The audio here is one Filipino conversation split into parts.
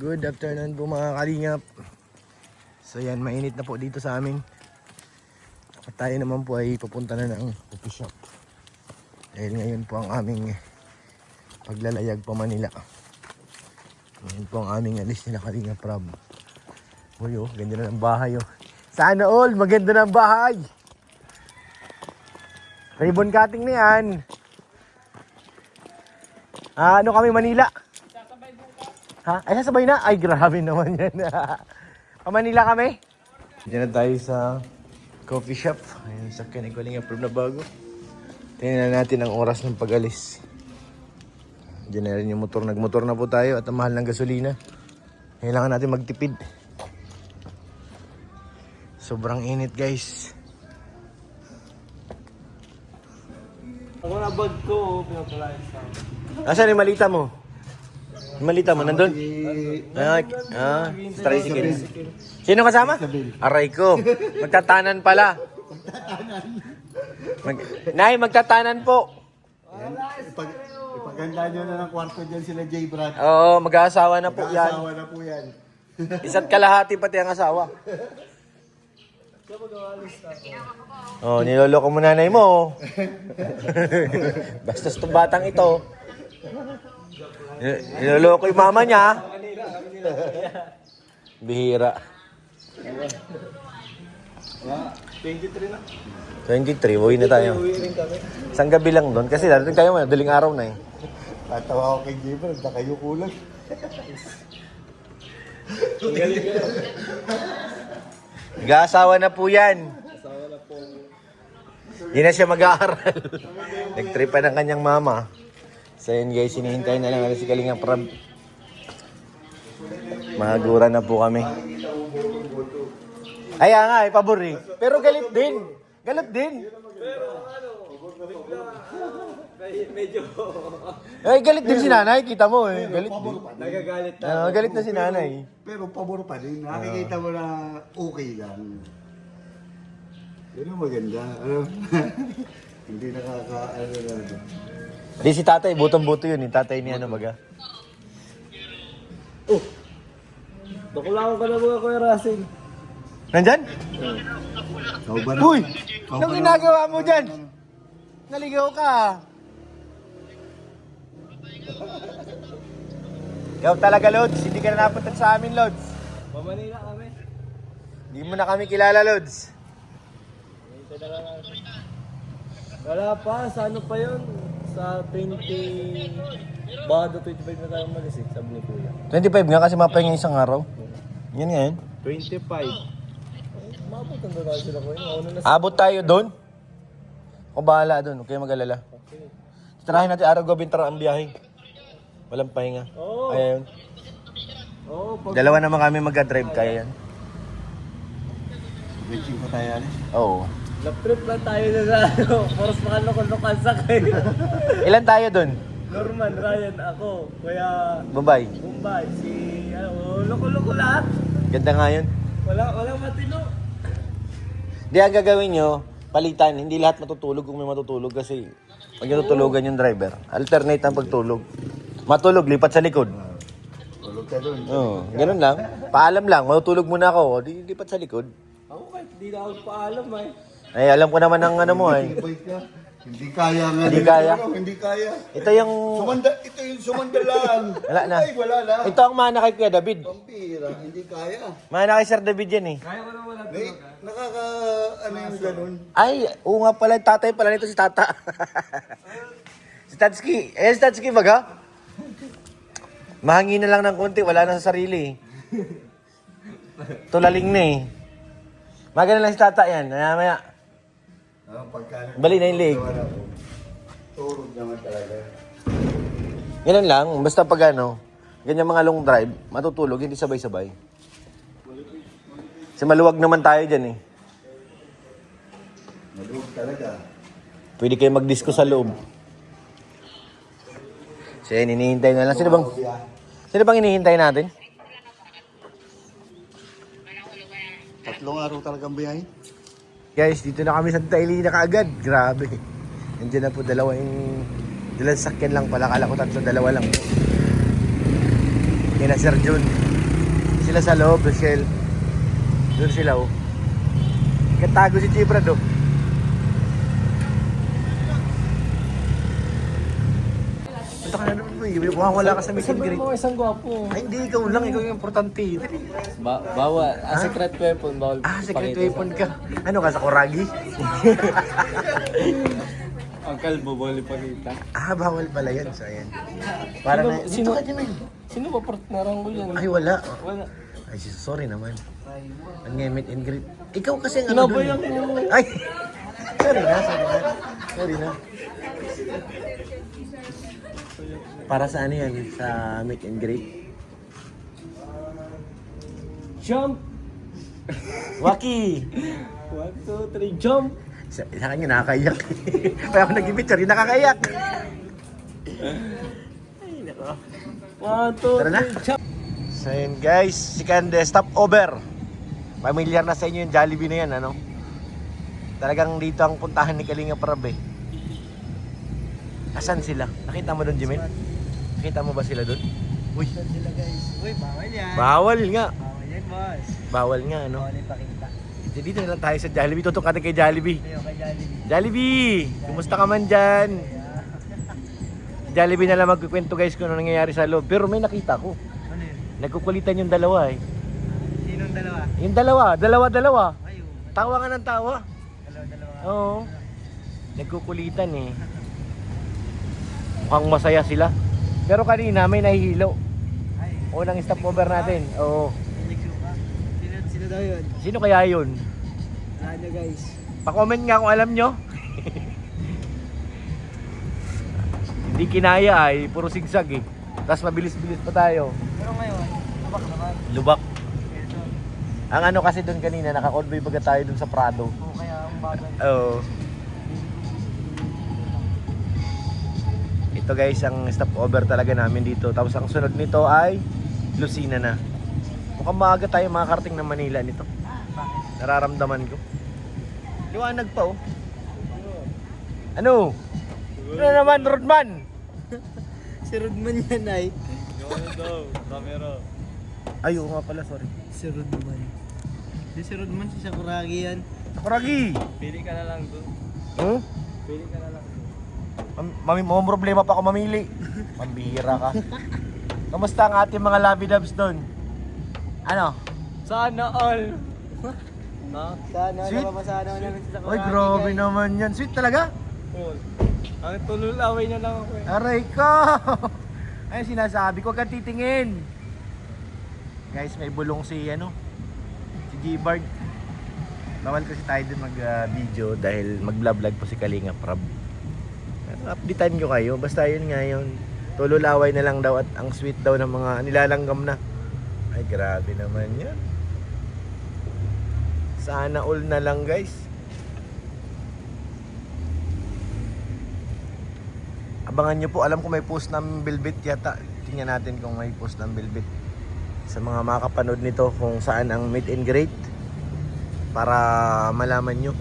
Good afternoon po mga kalingap. So yan, mainit na po dito sa amin. At tayo naman po ay pupunta na ng coffee shop. Dahil ngayon po ang aming paglalayag pa Manila. Ngayon po ang aming alis ni Kalingap Rob. Uy oh, ganda na ng bahay oh. Sana all, maganda na ang bahay. Ribbon cutting na yan. Ano kami Manila? Ha? Ay, sasabay na? Ay, grabe naman yan. Manila kami. Diyan na tayo sa coffee shop. Ayun, sa Kalingap Rob na bago. Tingnan natin ang oras ng pag-alis. Diyan na rin yung motor. Nagmotor na po tayo at ang mahal ng gasolina. Kailangan natin magtipid. Sobrang init guys. Ako na bag ko, pinapalayan sa akin. Asan yung malita mo? Yung malita mo, nandun? Tricycle. Sino kasama? Aray ko. Magtatanan pala. Nay, magtatanan po. Ipaganda nyo na ng kwarto dyan sila J. Brad. Oo, mag-aasawa na po yan. Mag-aasawa na po yan. Isa't kalahati pati ang asawa. Oh, niloloko mo nanay mo. Bastos tong batang ito. Niloloko yung mama niya. Bihira. 23 na. 23, uwi na tayo. Uwi rin kami. Isang gabi lang doon. Kasi darating kayo, madaling araw na eh. Tatawa ko kay J. Brad, na kayo kulang. Nag-aasawa na po yan. Asawa na po. Hindi na siya mag-aaral. Nagtripa ng kanyang mama. So yun guys, hinihintay na lang si Kalingap Rob. Mahagura na po kami. Ay nga, pabor eh. Pero galit din. Galit din. Pero ano, bigla, medyo Ay, galit din si nanay. Kita mo eh. Galit din. nagagalit na. Galit na si nanay. Pero pabor pa din. Nakikita mo na okay lang. Yun ang maganda. Ano? Hindi nakaka-ano na. Di si tatay, butong-buto yun. Yung tatay ni ano baga. Oh! Nakulangan ka na mga Kuya Russell. Nandyan? Ikaw ba na? Uy! Anong ginagawa mo dyan? Naligaw ka. Ikaw talaga, Lods. Hindi ka na napunta sa amin, Lods. Mamanila kami. Hindi mo na kami kilala, Lods. Wala pa, sa ano pa yun? Sa 20... Baka do 25 na tayo umalis eh, sabi ni Kuya. 25 nga kasi mapahinga isang araw. Yan nga yun. 25. Mabutan doon tayo sila Kuya. Mauna na Abot tayo doon. Ako bahala doon. Huwag kayo mag-alala. Okay. Tirahin natin araw gabintra ang biyahe. Walang pahinga. Oo. Ayun. Oo, pag... Dalawa naman kami mag-drive. Kaya yan. Waiting ko tayo alis. Oo. Nag-trip lang tayo na sa ano. Poros makalokon-lokal sa kayo. Ilan tayo doon? Norman, Ryan, ako. Kuya Bombay. Bombay, si... Ano, loko-loko lahat. Ganda nga yun. Walang matino. Di ang gagawin nyo, palitan. Hindi lahat matutulog kung may matutulog kasi pag natutulugan yung driver. Alternate ang pagtulog. Matulog, lipat sa likod. Tulog ka doon. Oo, ganun lang. Paalam lang, matutulog muna ako. Di lipat sa likod. Ako kahit di na ako paalam eh. Ay, alam ko naman ang ano mo ay. Bait ka. Hindi kaya nga. Hindi kaya? Hindi kaya. Ito yung... Ito yung sumandalaan. Wala na. Ay, wala na. Ito ang mana kay Kuya David. Pampira, hindi kaya. Mana kay Sir David yan eh. Kaya ko na wala May, nakaka, ano yung ganun? Ay, oo nga pala, tatay pala nito si Tata. Si Tatsuki. Eh, si Tatsuki baga? Mahangin na lang ng konti, wala na sa sarili. Tulaling na eh. Maganda lang si Tata yan. Maya. Bali na yung leg. Turog naman talaga. Ganun lang, basta pag ano, ganyan mga long drive, matutulog, hindi sabay-sabay. Kasi maluwag naman tayo dyan eh. Madrug talaga. Pwede kayo mag-disco sa loob. So yan, hinihintay na lang. Sino bang hinihintay natin? 3 araw talagang biyahe. Guys, dito na kami sa Santa Elena kaagad. Grabe. Nandiyan na po dalawang sakyan lang pala. Kala ko tatlo, dalawa lang. Yan na Sir Jun. Sila sa loob, Rochelle. Doon sila oh. Katago si Chibrad oh. Punta ka na naman boy. Mukhang wala ka sa meet and Sabi greet. mo isang gwapo. Ay hindi, ikaw lang. Ikaw yung importante. Dali. Bawal. Secret weapon. Bawal. Secret pakita weapon ka. Ano ka, sa Kuragi? Ang kalbo, bawal ipakita. Bawal pala yan. So ayan. Para na, dito ka dyan. Sino ba partneran ko yan? Ay wala. Wala. Ay sorry naman. Ang nga meet and greet. Ikaw kasi ang ano dun. Pinabayang mo. Ay! Sorry na. Sorry na. Para sa ano yan? Sa meet and greet? Jump! Waki! 1, 2, 3, jump! Sa kanya nakakaiyak. Kaya ako nag-picture, yung nakakaiyak. Ay, nako. 1, 2, Tara na. 3, jump! So yun guys, second stop over. Familiar na sa inyo yung Jollibee na yan, ano? Talagang dito ang puntahan ni Kalinga Prab eh. Asan sila? Nakita mo doon, Jimel? Nakita mo ba sila doon? Uy, Sila guys. Uy, bawal yan. bawal nga. Bawal yan, boss. Bawal nga, ano? Bawal ipakita. Dito na lang tayo sa Jollibee. Tutok natin kay Jollibee. Ayaw ka Jollibee. Jollibee! Kumusta ka man dyan? Jollibee na lang magkukwento guys kung ano nangyayari sa loob. Pero may nakita ko. Ano yun? Nagkukulitan yung dalawa eh. Sinong dalawa? Yung dalawa. Ayaw. Tawa nga ng tawa. Dalawa. Oo. Nagkukulitan eh. Mukhang masaya sila. Pero kanina may nahihilo. Ay, Unang stopover natin. Oo. nagsuka. Sino daw yun? Sino kaya yun? Wala nyo guys. Pa-comment nga kung alam nyo. Hindi kinaya ay puro sigsag eh. Tapos mabilis-bilis pa tayo. Pero ngayon, lubak naman. Lubak. Ito. Ang ano kasi doon kanina, naka-convoy baga tayo doon sa Prado. Oo, kaya ang bagal. Oo. Ito guys, ang stopover talaga namin dito. Tapos ang sunod nito ay Lucena na. Mukhang maaga tayo makakarating ng Manila nito. Bakit? Nararamdaman ko. Liwanag pa oh. Ano? Ano naman, Rodman? Si Rodman yan ay. Ano daw? Camera. Ay, oo nga pala, sorry. Si Rodman. Di si Rodman, si Sakuragi yan. Sakuragi! Pili ka na lang doon. Hmm? Pili ka na lang doon. Mga problema pa ako mamili. Pambihira ka. Kamusta ang ating mga lovey-dubs doon? Ano? Sana all. Ha? Sana Sweet? napapasana ko namin si Sakuragi. Ay, grabe naman yan. Sweet talaga? Cool. Ang tululaway niya lang ako eh. Aray ko! Ay, sinasabi ko, huwag kang titingin. Guys, may bulong si, si G-Bard. Bawal kasi tayo din mag-video dahil mag-vlog po si Kalinga Prab. Updatean ko kayo. Basta yun nga yun. Tululaway na lang daw at ang sweet daw ng mga nilalanggam na. Ay, grabe naman yan. Sana all na lang guys. Abangan nyo po. Alam ko may post ng Bilbit yata. Tingnan natin kung may post ng Bilbit. Sa mga makapanood nito kung saan ang meet and greet. Para malaman nyo.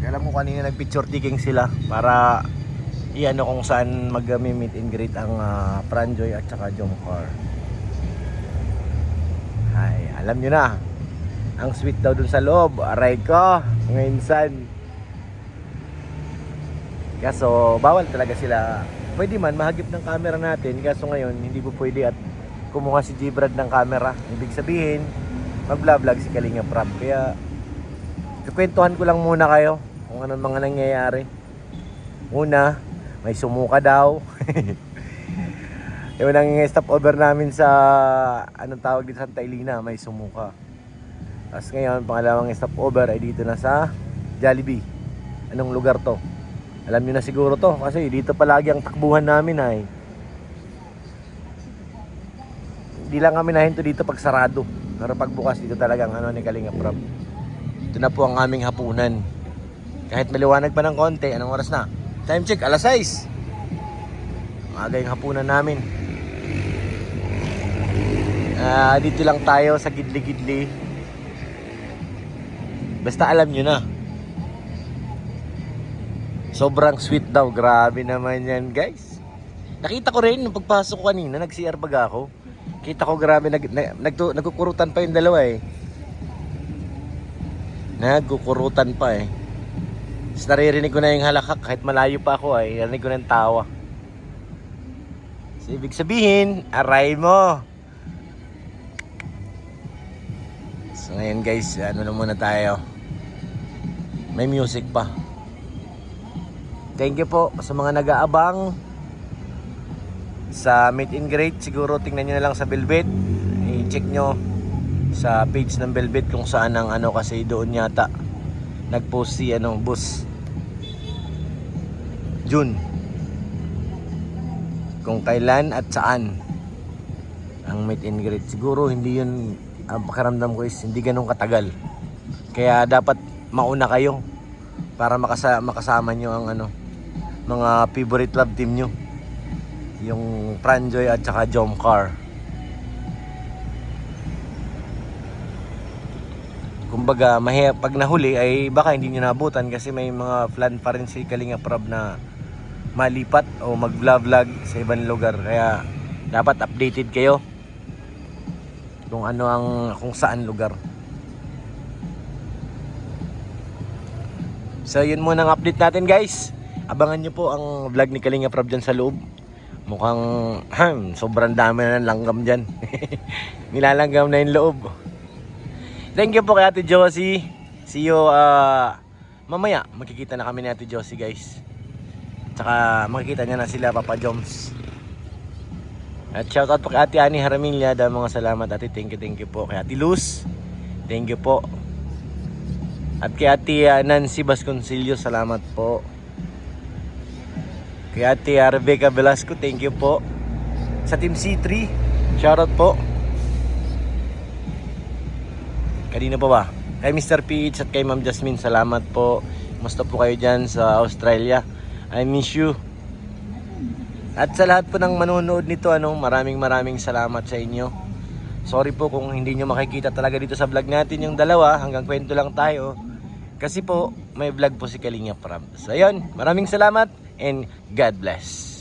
Alam ko kanina nag-picture taking sila para iano kung saan mag-meet and greet ang Franjoy at saka Jomcar. Ay, alam nyo na. Ang sweet daw dun sa loob. Aray ko, ngayon. Kaso bawal talaga sila. Pwede man mahagip ng camera natin. Kaso ngayon hindi po pwede at kumuha si G-Brad ng camera. Ibig sabihin mag-vlog si Kalinga Prab. Kaya kukwentuhan ko lang muna kayo kung anong mga nangyayari. Una, may sumuka daw. Yung nang stopover namin sa anong tawag dito, Santa Elena, may sumuka. Tapos ngayon, pangalawang stopover ay dito na sa Jollibee. Anong lugar to? Alam niyo na siguro to kasi dito palagi ang takbuhan namin ay. Hindi lang kami nahinto dito pag sarado. Pero pagbukas dito talagang ni Kalinga Prab. Ito na po ang aming hapunan. Kahit maliwanag pa ng konti, anong oras na? Time check, 6:00. Maaga yung hapunan namin. Dito lang tayo sa gidli-gidli. Basta alam nyo na. Sobrang sweet daw. Grabe naman yan guys. Nakita ko rin nung pagpasok ko kanina, nag-CR bag ako. Kita ko grabe, nagkukurutan pa yung dalawa eh. Nagkukurutan pa eh. Tapos naririnig ko na yung halakak kahit malayo pa ako eh. Narinig ko na yung tawa. So, ibig sabihin, aray mo. So ngayon guys, ano na muna tayo. May music pa. Thank you po sa mga nag-aabang sa meet and greet. Siguro tingnan nyo na lang sa Velvet. I-check nyo sa page ng Velvet kung saan ang ano, kasi doon yata nag-post si boss June kung kailan at saan ang meet and greet. Siguro hindi yun, ang pakiramdam ko is hindi ganun katagal. Kaya dapat mauna kayo para makasama nyo ang mga favorite love team nyo, yung Franjoy at saka Jomcar. Kumbaga pag nahuli ay baka hindi nyo naabutan kasi may mga plan pa rin si Kalinga Prab na malipat o mag-vlog sa ibang lugar. Kaya dapat updated kayo kung saan lugar. So yun muna ang update natin guys. Abangan nyo po ang vlog ni Kalinga Prab dyan sa loob. Mukhang sobrang dami na ng langgam dyan. Nilalanggam na yung loob. Thank you po kay Ate Josie. See you mamaya. Magkikita na kami ni Ate Josie guys. Tsaka makikita niya na sila Papa Joms. At shoutout po kay Ate Ani Haramilla. Dahil mga salamat Ate. Thank you po. Kay Ate Luz. Thank you po. At kay Ate Nancy Vasconcelio. Salamat po. Kay Ate Rebecca Velasco, thank you po. Sa Team C3, shoutout po. Kanina pa ba? Kay Mr. PH at kay Ma'am Jasmine, salamat po. Musta po kayo dyan sa Australia? I miss you. At sa lahat po ng manonood nito, maraming salamat sa inyo. Sorry po kung hindi nyo makikita talaga dito sa vlog natin yung dalawa. Hanggang kwento lang tayo. Kasi po, may vlog po si Kalinga Prab. So ayun, maraming salamat and God bless.